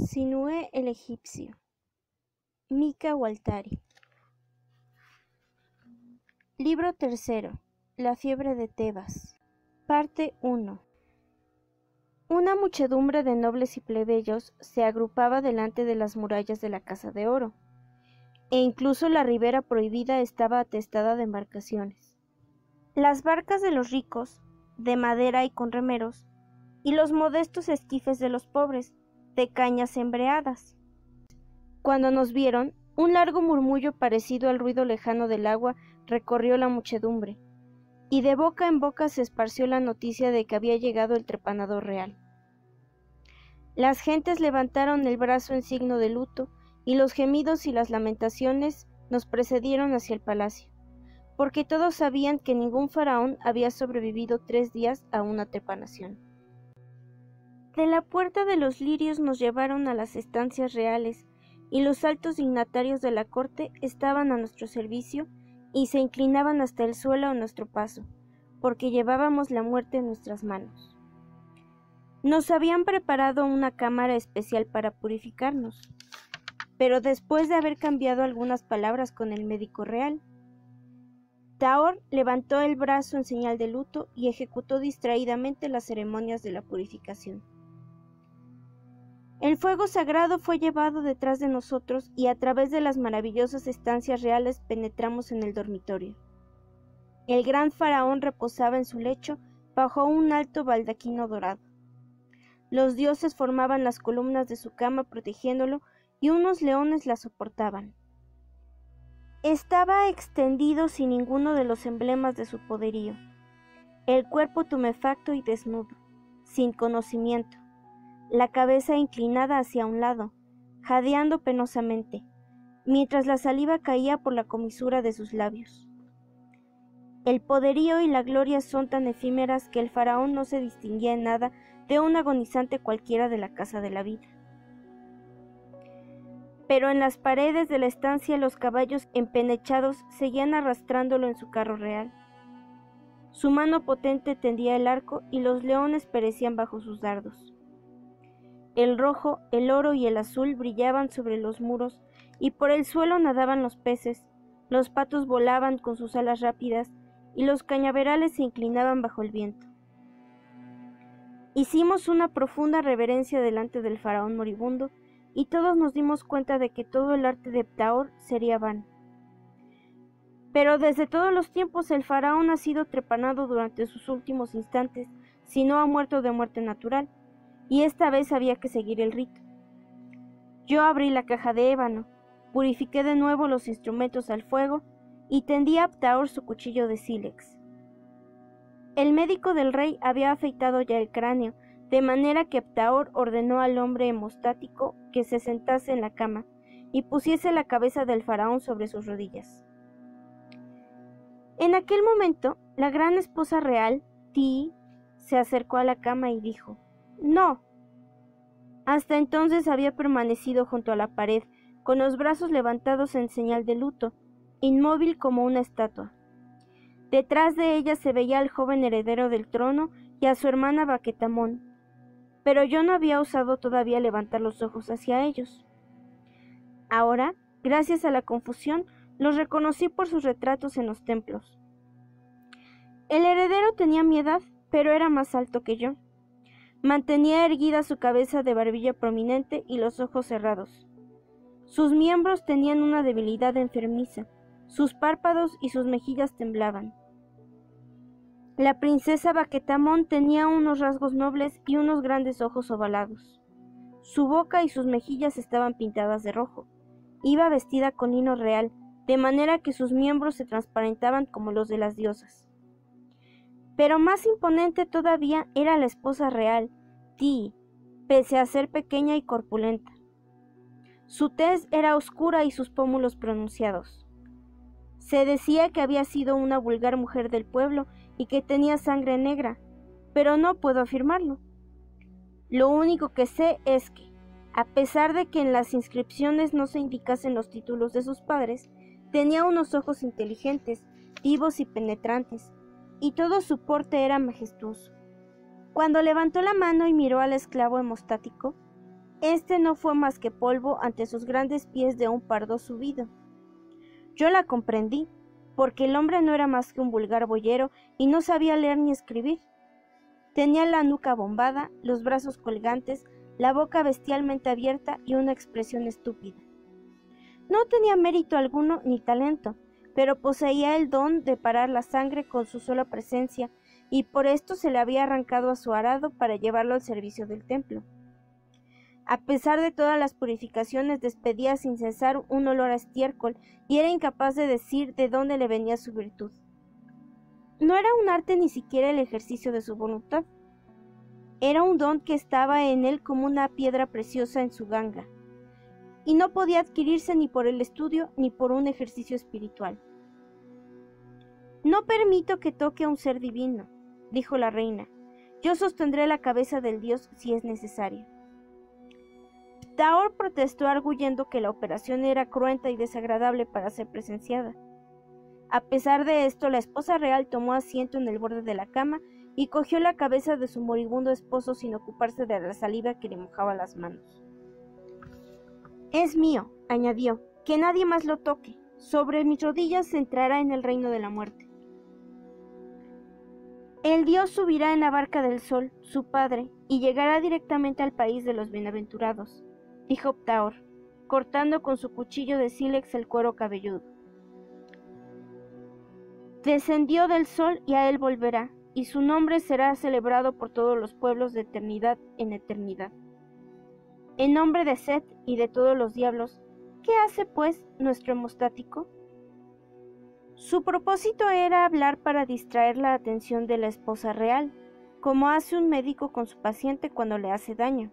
Sinué el egipcio. Mica Waltari. Libro tercero. La fiebre de Tebas. Parte 1. Una muchedumbre de nobles y plebeyos se agrupaba delante de las murallas de la Casa de Oro, e incluso la ribera prohibida estaba atestada de embarcaciones. Las barcas de los ricos, de madera y con remeros, y los modestos esquifes de los pobres, de cañas embreadas. Cuando nos vieron, un largo murmullo parecido al ruido lejano del agua recorrió la muchedumbre, y de boca en boca se esparció la noticia de que había llegado el trepanador real. Las gentes levantaron el brazo en signo de luto, y los gemidos y las lamentaciones nos precedieron hacia el palacio, porque todos sabían que ningún faraón había sobrevivido 3 días a una trepanación. De la puerta de los lirios nos llevaron a las estancias reales, y los altos dignatarios de la corte estaban a nuestro servicio y se inclinaban hasta el suelo a nuestro paso, porque llevábamos la muerte en nuestras manos. Nos habían preparado una cámara especial para purificarnos, pero después de haber cambiado algunas palabras con el médico real, Taor levantó el brazo en señal de luto y ejecutó distraídamente las ceremonias de la purificación. El fuego sagrado fue llevado detrás de nosotros y a través de las maravillosas estancias reales penetramos en el dormitorio. El gran faraón reposaba en su lecho bajo un alto baldaquino dorado. Los dioses formaban las columnas de su cama protegiéndolo y unos leones la soportaban. Estaba extendido sin ninguno de los emblemas de su poderío, el cuerpo tumefacto y desnudo, sin conocimiento, la cabeza inclinada hacia un lado, jadeando penosamente, mientras la saliva caía por la comisura de sus labios. El poderío y la gloria son tan efímeras que el faraón no se distinguía en nada de un agonizante cualquiera de la casa de la vida. Pero en las paredes de la estancia los caballos empenechados seguían arrastrándolo en su carro real. Su mano potente tendía el arco y los leones perecían bajo sus dardos. El rojo, el oro y el azul brillaban sobre los muros y por el suelo nadaban los peces, los patos volaban con sus alas rápidas y los cañaverales se inclinaban bajo el viento. Hicimos una profunda reverencia delante del faraón moribundo y todos nos dimos cuenta de que todo el arte de Taor sería vano. Pero desde todos los tiempos el faraón ha sido trepanado durante sus últimos instantes, si no ha muerto de muerte natural, y esta vez había que seguir el rito. Yo abrí la caja de ébano, purifiqué de nuevo los instrumentos al fuego y tendí a Taor su cuchillo de sílex. El médico del rey había afeitado ya el cráneo, de manera que Taor ordenó al hombre hemostático que se sentase en la cama y pusiese la cabeza del faraón sobre sus rodillas. En aquel momento, la gran esposa real, Tii, se acercó a la cama y dijo: «¡No!». Hasta entonces había permanecido junto a la pared, con los brazos levantados en señal de luto, inmóvil como una estatua. Detrás de ella se veía al joven heredero del trono y a su hermana Baquetamón, pero yo no había osado todavía levantar los ojos hacia ellos. Ahora, gracias a la confusión, los reconocí por sus retratos en los templos. El heredero tenía mi edad, pero era más alto que yo. Mantenía erguida su cabeza de barbilla prominente y los ojos cerrados. Sus miembros tenían una debilidad enfermiza, sus párpados y sus mejillas temblaban. La princesa Baquetamón tenía unos rasgos nobles y unos grandes ojos ovalados. Su boca y sus mejillas estaban pintadas de rojo. Iba vestida con lino real, de manera que sus miembros se transparentaban como los de las diosas. Pero más imponente todavía era la esposa real, Tii, pese a ser pequeña y corpulenta. Su tez era oscura y sus pómulos pronunciados. Se decía que había sido una vulgar mujer del pueblo y que tenía sangre negra, pero no puedo afirmarlo. Lo único que sé es que, a pesar de que en las inscripciones no se indicasen los títulos de sus padres, tenía unos ojos inteligentes, vivos y penetrantes, y todo su porte era majestuoso. Cuando levantó la mano y miró al esclavo hemostático, Este no fue más que polvo ante sus grandes pies de un pardo subido. Yo la comprendí, porque el hombre no era más que un vulgar boyero y no sabía leer ni escribir. Tenía la nuca bombada, los brazos colgantes, la boca bestialmente abierta y una expresión estúpida. No tenía mérito alguno ni talento, pero poseía el don de parar la sangre con su sola presencia, y por esto se le había arrancado a su arado para llevarlo al servicio del templo. A pesar de todas las purificaciones, despedía sin cesar un olor a estiércol y era incapaz de decir de dónde le venía su virtud. No era un arte ni siquiera el ejercicio de su voluntad. Era un don que estaba en él como una piedra preciosa en su ganga, y no podía adquirirse ni por el estudio ni por un ejercicio espiritual. «No permito que toque a un ser divino», dijo la reina. «Yo sostendré la cabeza del dios si es necesario». Ptaor protestó arguyendo que la operación era cruenta y desagradable para ser presenciada. A pesar de esto, la esposa real tomó asiento en el borde de la cama y cogió la cabeza de su moribundo esposo sin ocuparse de la saliva que le mojaba las manos. «Es mío», añadió, «que nadie más lo toque. Sobre mis rodillas se entrará en el reino de la muerte. El dios subirá en la barca del sol, su padre, y llegará directamente al país de los bienaventurados», dijo Ptaor, cortando con su cuchillo de sílex el cuero cabelludo. «Descendió del sol y a él volverá, y su nombre será celebrado por todos los pueblos de eternidad en eternidad. En nombre de Set y de todos los diablos, ¿qué hace, pues, nuestro hemostático?». Su propósito era hablar para distraer la atención de la esposa real, como hace un médico con su paciente cuando le hace daño.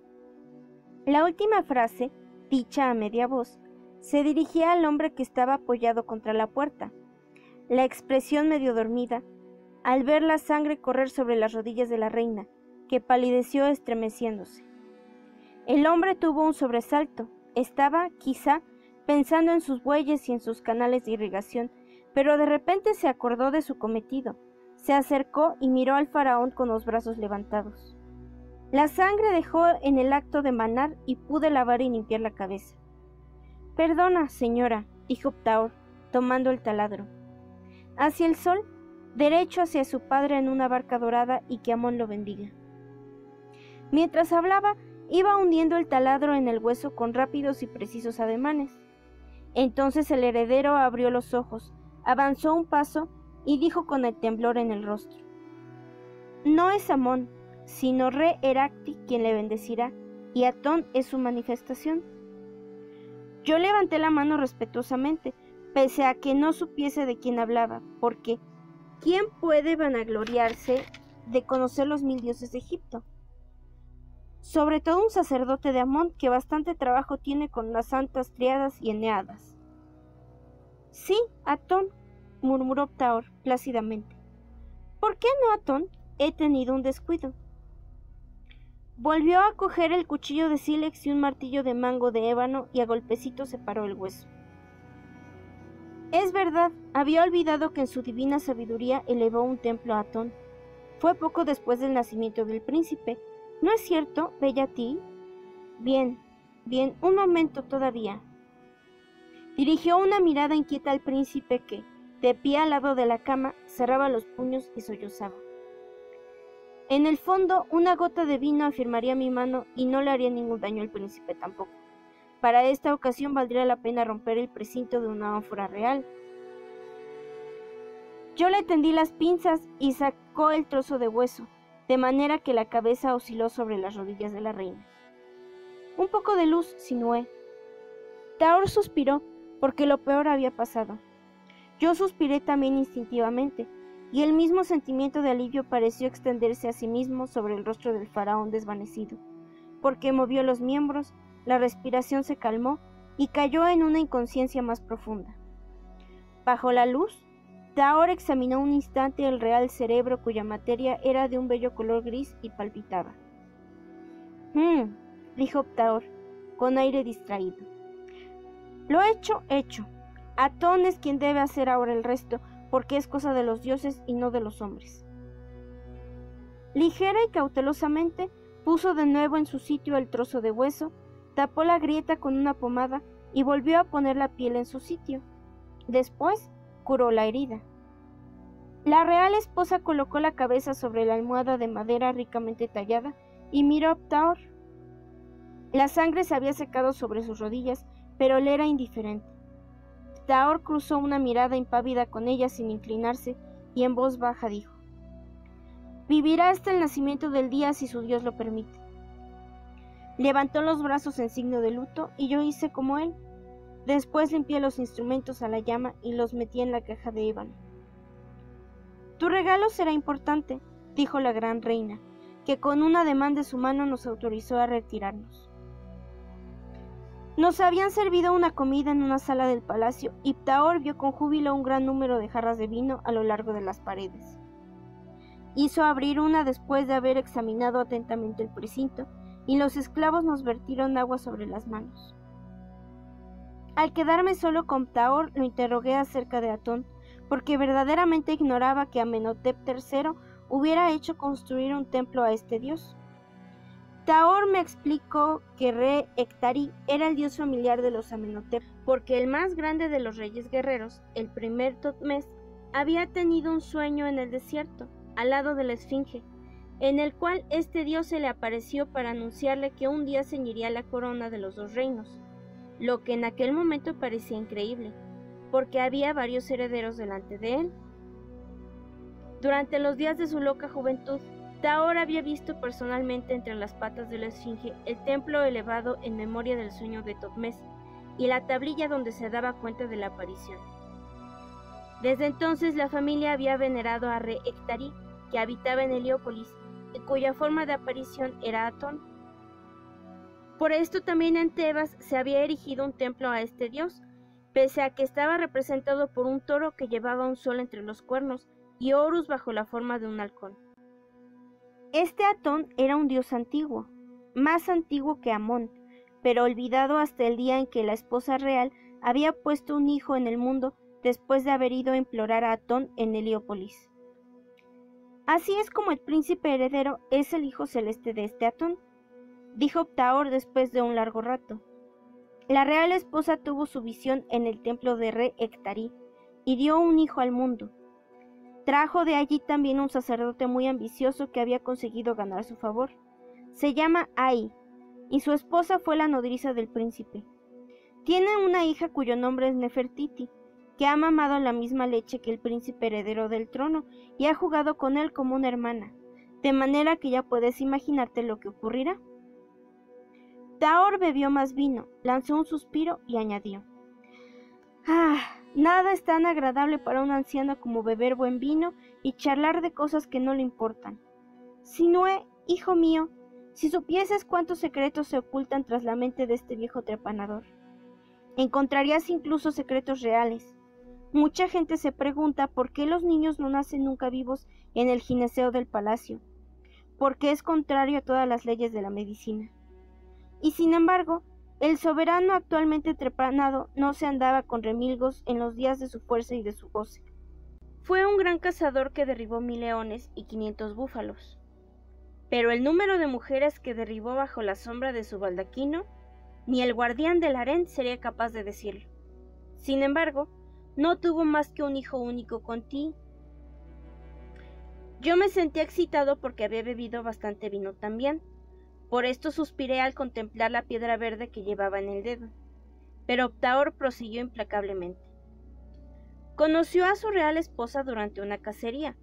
La última frase, dicha a media voz, se dirigía al hombre que estaba apoyado contra la puerta. La expresión medio dormida, al ver la sangre correr sobre las rodillas de la reina, que palideció estremeciéndose. El hombre tuvo un sobresalto. Estaba, quizá, pensando en sus bueyes y en sus canales de irrigación, pero de repente se acordó de su cometido. Se acercó y miró al faraón con los brazos levantados. La sangre dejó en el acto de manar y pude lavar y limpiar la cabeza. «Perdona, señora», dijo Ptaor, tomando el taladro. «Hacia el sol, derecho hacia su padre en una barca dorada y que Amón lo bendiga». Mientras hablaba, iba hundiendo el taladro en el hueso con rápidos y precisos ademanes. Entonces el heredero abrió los ojos, avanzó un paso y dijo con el temblor en el rostro: «No es Amón, sino Re Eracti quien le bendecirá, y Atón es su manifestación». Yo levanté la mano respetuosamente, pese a que no supiese de quién hablaba, porque ¿quién puede vanagloriarse de conocer los 1000 dioses de Egipto? Sobre todo un sacerdote de Amón, que bastante trabajo tiene con las santas Tríadas y Eneadas. «Sí, Atón», murmuró Ptaor plácidamente. «¿Por qué no, Atón? He tenido un descuido». Volvió a coger el cuchillo de sílex y un martillo de mango de ébano y a golpecitos separó el hueso. Es verdad, había olvidado que en su divina sabiduría elevó un templo a Atón. Fue poco después del nacimiento del príncipe. ¿No es cierto, bella Ti? Bien, un momento todavía. Dirigió una mirada inquieta al príncipe que, de pie al lado de la cama, cerraba los puños y sollozaba. En el fondo, una gota de vino afirmaría mi mano y no le haría ningún daño al príncipe tampoco. Para esta ocasión valdría la pena romper el precinto de una ánfora real. Yo le tendí las pinzas y sacó el trozo de hueso, de manera que la cabeza osciló sobre las rodillas de la reina. «Un poco de luz», sinué. Ptaor suspiró, porque lo peor había pasado. Yo suspiré también instintivamente, y el mismo sentimiento de alivio pareció extenderse a sí mismo sobre el rostro del faraón desvanecido, porque movió los miembros, la respiración se calmó y cayó en una inconsciencia más profunda. Bajo la luz, Ptaor examinó un instante el real cerebro cuya materia era de un bello color gris y palpitaba. Dijo Ptaor, con aire distraído. «Lo hecho, hecho. Atón es quien debe hacer ahora el resto, porque es cosa de los dioses y no de los hombres». Ligera y cautelosamente puso de nuevo en su sitio el trozo de hueso, tapó la grieta con una pomada y volvió a poner la piel en su sitio. Después curó la herida. La real esposa colocó la cabeza sobre la almohada de madera ricamente tallada y miró a Ptaor. La sangre se había secado sobre sus rodillas, pero le era indiferente. Ptaor cruzó una mirada impávida con ella sin inclinarse y en voz baja dijo: «Vivirá hasta el nacimiento del día si su Dios lo permite». Levantó los brazos en signo de luto y yo hice como él. Después limpié los instrumentos a la llama y los metí en la caja de ébano. «Tu regalo será importante», dijo la gran reina, que con un ademán de su mano nos autorizó a retirarnos. Nos habían servido una comida en una sala del palacio y Ptaor vio con júbilo un gran número de jarras de vino a lo largo de las paredes. Hizo abrir una después de haber examinado atentamente el precinto y los esclavos nos vertieron agua sobre las manos. Al quedarme solo con Ptaor, lo interrogué acerca de Atón, porque verdaderamente ignoraba que Amenhotep III hubiera hecho construir un templo a este dios. Ptaor me explicó que Re-Ektari era el dios familiar de los Amenhotep, porque el más grande de los reyes guerreros, el primer Thutmés, había tenido un sueño en el desierto, al lado de la Esfinge, en el cual este dios se le apareció para anunciarle que un día ceñiría la corona de los dos reinos, lo que en aquel momento parecía increíble, porque había varios herederos delante de él. Durante los días de su loca juventud, Ptaor había visto personalmente entre las patas de la Esfinge el templo elevado en memoria del sueño de Thutmés y la tablilla donde se daba cuenta de la aparición. Desde entonces la familia había venerado a Re-Ektari, que habitaba en Heliópolis, y cuya forma de aparición era Atón. Por esto también en Tebas se había erigido un templo a este dios, pese a que estaba representado por un toro que llevaba un sol entre los cuernos y Horus bajo la forma de un halcón. Este Atón era un dios antiguo, más antiguo que Amón, pero olvidado hasta el día en que la esposa real había puesto un hijo en el mundo después de haber ido a implorar a Atón en Heliópolis. Así es como el príncipe heredero es el hijo celeste de este Atón, dijo Ptaor después de un largo rato. La real esposa tuvo su visión en el templo de Re-Ektari y dio un hijo al mundo. Trajo de allí también un sacerdote muy ambicioso que había conseguido ganar su favor. Se llama Ai, y su esposa fue la nodriza del príncipe. Tiene una hija cuyo nombre es Nefertiti, que ha mamado la misma leche que el príncipe heredero del trono y ha jugado con él como una hermana, de manera que ya puedes imaginarte lo que ocurrirá. Ptaor bebió más vino, lanzó un suspiro y añadió: nada es tan agradable para un anciano como beber buen vino y charlar de cosas que no le importan. Sinué, hijo mío, si supieses cuántos secretos se ocultan tras la mente de este viejo trepanador. Encontrarías incluso secretos reales. Mucha gente se pregunta por qué los niños no nacen nunca vivos en el gineceo del palacio, porque es contrario a todas las leyes de la medicina. Y sin embargo, el soberano actualmente trepanado no se andaba con remilgos en los días de su fuerza y de su goce. Fue un gran cazador que derribó 1000 leones y 500 búfalos. Pero el número de mujeres que derribó bajo la sombra de su baldaquino, ni el guardián del harén sería capaz de decirlo. Sin embargo, no tuvo más que un hijo único con ti. Yo me sentí excitado porque había bebido bastante vino también. Por esto suspiré al contemplar la piedra verde que llevaba en el dedo. Pero Ptaor prosiguió implacablemente. Conoció a su real esposa durante una cacería.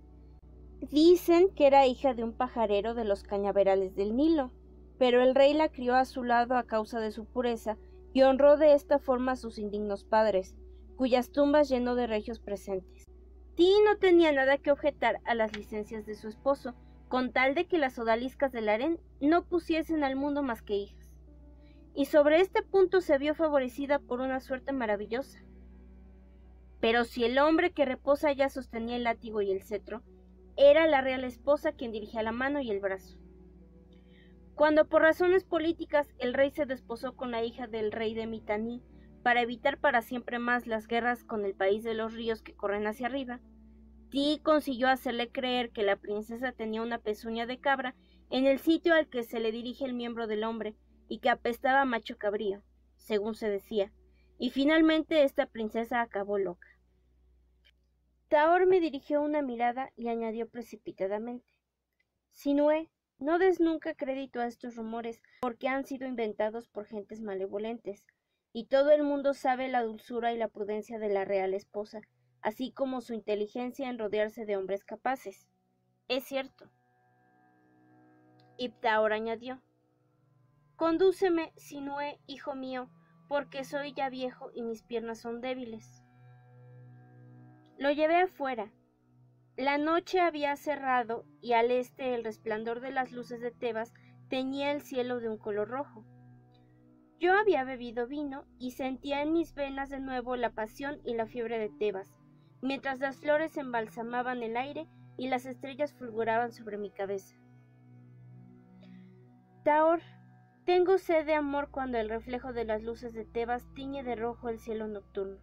Dicen que era hija de un pajarero de los cañaverales del Nilo, pero el rey la crió a su lado a causa de su pureza y honró de esta forma a sus indignos padres, cuyas tumbas llenó de regios presentes. Ti no tenía nada que objetar a las licencias de su esposo, con tal de que las odaliscas del harén no pusiesen al mundo más que hijas. Y sobre este punto se vio favorecida por una suerte maravillosa. Pero si el hombre que reposa allá sostenía el látigo y el cetro, era la real esposa quien dirigía la mano y el brazo. Cuando por razones políticas el rey se desposó con la hija del rey de Mitanni para evitar para siempre más las guerras con el país de los ríos que corren hacia arriba, Ti consiguió hacerle creer que la princesa tenía una pezuña de cabra en el sitio al que se le dirige el miembro del hombre, y que apestaba a macho cabrío, según se decía, y finalmente esta princesa acabó loca. Taor me dirigió una mirada y añadió precipitadamente: Sinué, no des nunca crédito a estos rumores, porque han sido inventados por gentes malevolentes, y todo el mundo sabe la dulzura y la prudencia de la real esposa, así como su inteligencia en rodearse de hombres capaces. Es cierto. Y Taor añadió: Condúceme, Sinué, hijo mío, porque soy ya viejo y mis piernas son débiles. Lo llevé afuera. La noche había cerrado y al este el resplandor de las luces de Tebas teñía el cielo de un color rojo. Yo había bebido vino y sentía en mis venas de nuevo la pasión y la fiebre de Tebas, mientras las flores embalsamaban el aire y las estrellas fulguraban sobre mi cabeza. Taor, tengo sed de amor cuando el reflejo de las luces de Tebas tiñe de rojo el cielo nocturno.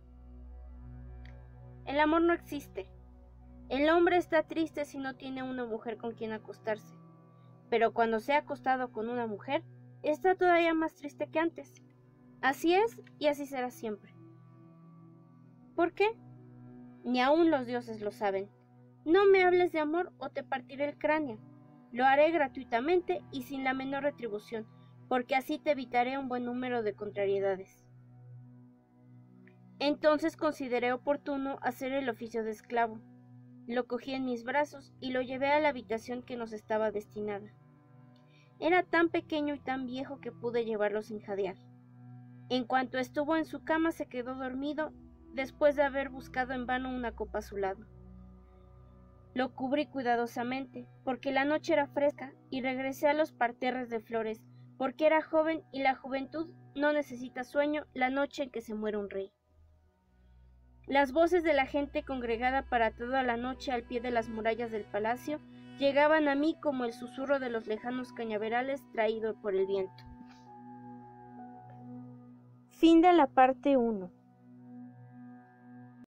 El amor no existe. El hombre está triste si no tiene una mujer con quien acostarse, pero cuando se ha acostado con una mujer, está todavía más triste que antes. Así es y así será siempre. ¿Por qué? Ni aun los dioses lo saben. No me hables de amor o te partiré el cráneo. Lo haré gratuitamente y sin la menor retribución, porque así te evitaré un buen número de contrariedades. Entonces consideré oportuno hacer el oficio de esclavo. Lo cogí en mis brazos y lo llevé a la habitación que nos estaba destinada. Era tan pequeño y tan viejo que pude llevarlo sin jadear. En cuanto estuvo en su cama se quedó dormido después de haber buscado en vano una copa a su lado. Lo cubrí cuidadosamente, porque la noche era fresca, y regresé a los parterres de flores, porque era joven y la juventud no necesita sueño la noche en que se muere un rey. Las voces de la gente congregada para toda la noche al pie de las murallas del palacio llegaban a mí como el susurro de los lejanos cañaverales traído por el viento. Fin de la parte 1.